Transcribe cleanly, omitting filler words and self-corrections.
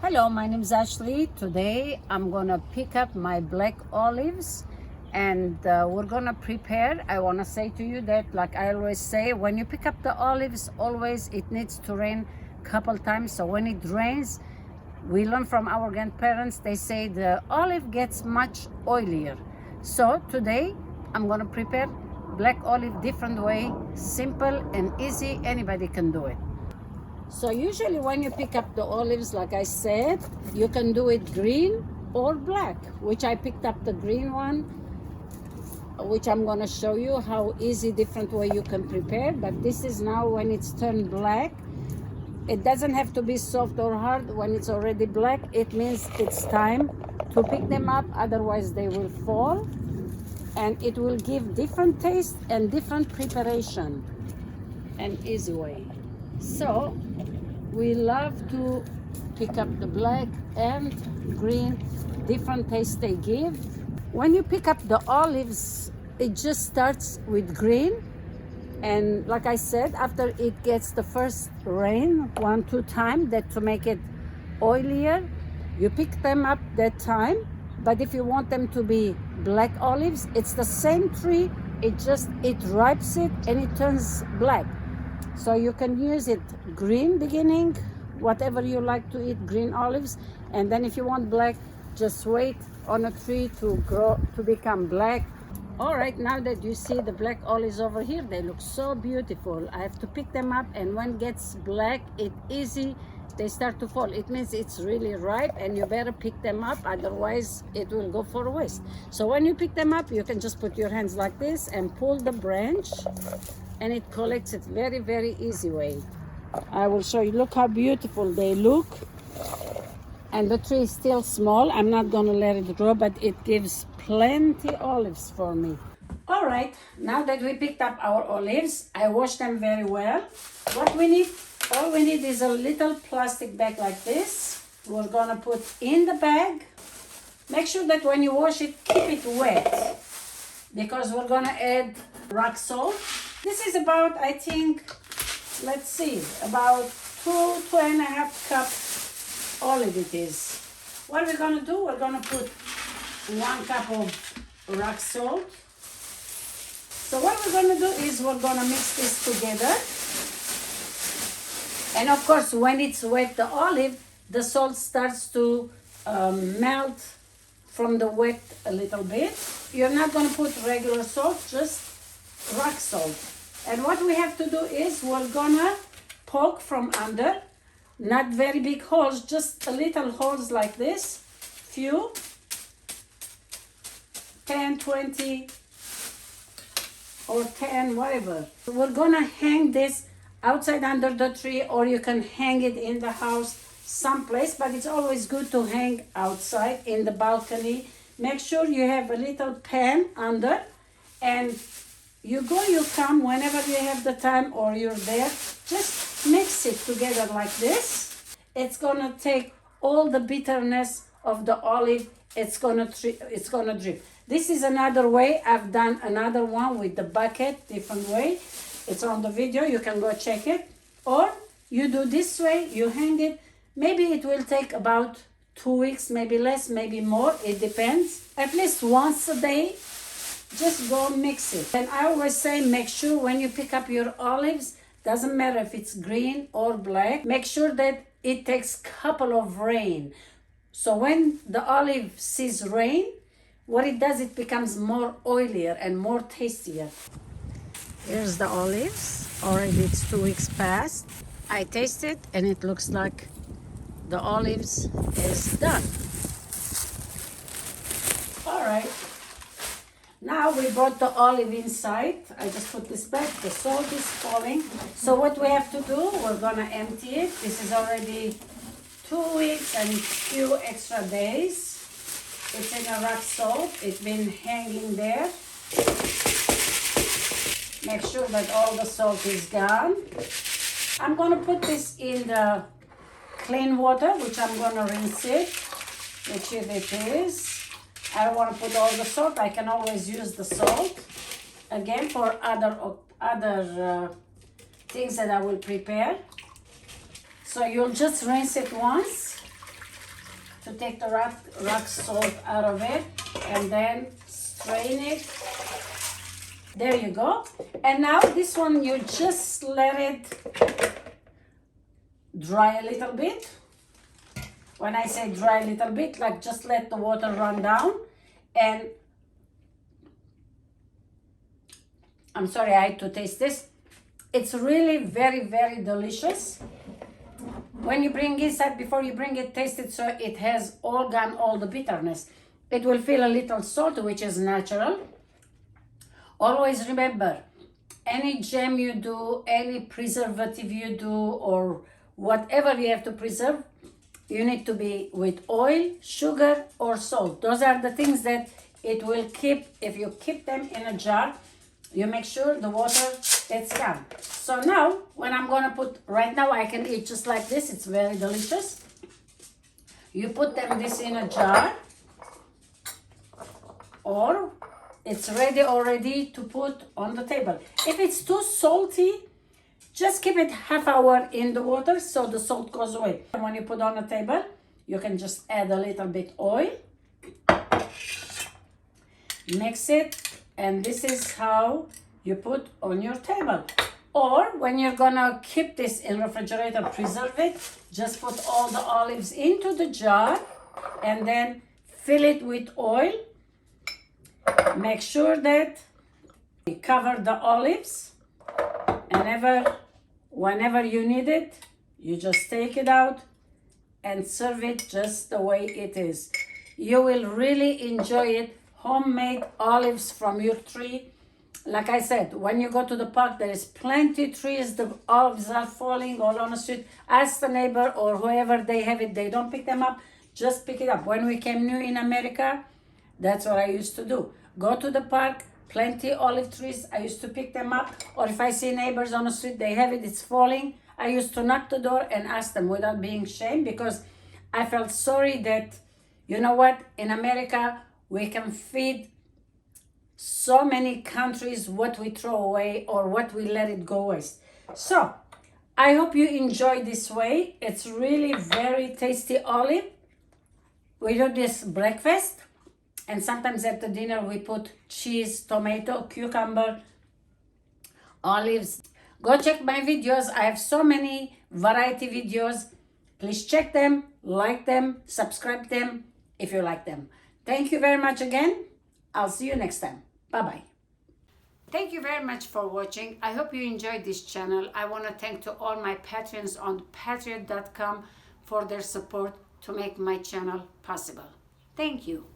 Hello, my name is Ashley. Today I'm gonna pick up my black olives and we're gonna prepare. I wanna say to you that, like I always say, when you pick up the olives, always it needs to rain couple times. So when it rains, we learn from our grandparents, they say the olive gets much oilier. So today I'm gonna prepare black olive different way, simple and easy, anybody can do it. So usually when you pick up the olives, like I said, you can do it green or black, which I picked up the green one, which I'm going to show you how easy different way you can prepare. But this is now when it's turned black. It doesn't have to be soft or hard. When it's already black, it means it's time to pick them up, otherwise they will fall, and it will give different taste and different preparation, an easy way. So we love to pick up the black and green, different taste they give. When you pick up the olives, it just starts with green, and like I said, after it gets the first rain 1-2 times, that to make it oilier, you pick them up that time. But if you want them to be black olives, it's the same tree, it ripes it and it turns black. So you can use it green beginning, whatever you like to eat, green olives. And then if you want black, just wait on a tree to grow, to become black. All right, now that you see the black olives over here, they look so beautiful. I have to pick them up, and when it gets black, it's easy. They start to fall. It means it's really ripe and you better pick them up, otherwise it will go for waste. So when you pick them up, you can just put your hands like this and pull the branch, and it collects it very, very easy way. I will show you. Look how beautiful they look. And the tree is still small. I'm not gonna let it grow, but it gives plenty olives for me. All right, now that we picked up our olives, I washed them very well. What we need, all we need is a little plastic bag like this. We're gonna put in the bag. Make sure that when you wash it, keep it wet, because we're gonna add rock salt. This is about, I think, let's see, about 2.5 cups olive it is. What we're gonna do, we're gonna put 1 cup of rock salt. So what we're gonna do is we're gonna mix this together. And of course, when it's wet, the olive, the salt starts to melt from the wet a little bit. You're not gonna put regular salt, just rock salt. And what we have to do is we're gonna poke from under, not very big holes, just a little holes like this, few, 10, 20, or 10, whatever. We're gonna hang this outside under the tree, or you can hang it in the house someplace, but it's always good to hang outside in the balcony. Make sure you have a little pan under, and you go, you come whenever you have the time or you're there, just mix it together like this. It's gonna take all the bitterness of the olive, it's gonna drip. This is another way. I've done another one with the bucket, different way. It's on the video, you can go check it. Or you do this way, you hang it. Maybe it will take about 2 weeks, maybe less, maybe more, it depends. At least once a day, just go mix it. And I always say, make sure when you pick up your olives, doesn't matter if it's green or black, make sure that it takes couple of rain. So when the olive sees rain, what it does, it becomes more oilier and more tastier. Here's the olives. Already it's 2 weeks past. I taste it and it looks like the olives is done. All right. Now we brought the olive inside. I just put this back. The salt is falling. So what we have to do, we're gonna empty it. This is already 2 weeks and few extra days. It's in a rock salt. It's been hanging there. Make sure that all the salt is gone. I'm gonna put this in the clean water, which I'm gonna rinse it, which it is. I don't want to put all the salt. I can always use the salt again for other things that I will prepare. So you'll just rinse it once to take the rock salt out of it, and then strain it. There you go. And now this one, you just let it dry a little bit. When I say dry a little bit, like just let the water run down. And I'm sorry, I had to taste this. It's really very, very delicious. When you bring inside, before you bring it, taste it so it has all gone, all the bitterness. It will feel a little salt, which is natural. Always remember, any jam you do, any preservative you do, or whatever you have to preserve, you need to be with oil, sugar, or salt. Those are the things that it will keep. If you keep them in a jar, you make sure the water is gone. So now, when I'm gonna put, right now I can eat just like this. It's very delicious. You put them this in a jar, or it's ready already to put on the table. If it's too salty, just keep it half hour in the water so the salt goes away. And when you put on the table, you can just add a little bit oil, mix it, and this is how you put on your table. Or when you're gonna keep this in refrigerator, preserve it, just put all the olives into the jar and then fill it with oil. Make sure that you cover the olives, and whenever you need it, you just take it out and serve it just the way it is. You will really enjoy it. Homemade olives from your tree. Like I said, when you go to the park, there is plenty trees. The olives are falling all on the street. Ask the neighbor or whoever they have it. They don't pick them up. Just pick it up. When we came new in America, that's what I used to do. Go to the park, plenty olive trees. I used to pick them up. Or if I see neighbors on the street, they have it, it's falling. I used to knock the door and ask them without being ashamed, because I felt sorry that, you know what, in America, we can feed so many countries what we throw away or what we let it go waste. So I hope you enjoy this way. It's really very tasty olive. We do this breakfast, and sometimes at the dinner we put cheese, tomato, cucumber, olives. Go check my videos. I have so many variety videos. Please check them, like them, subscribe them if you like them. Thank you very much again. I'll see you next time. Bye-bye. Thank you very much for watching. I hope you enjoyed this channel. I want to thank to all my patrons on patreon.com for their support to make my channel possible. Thank you.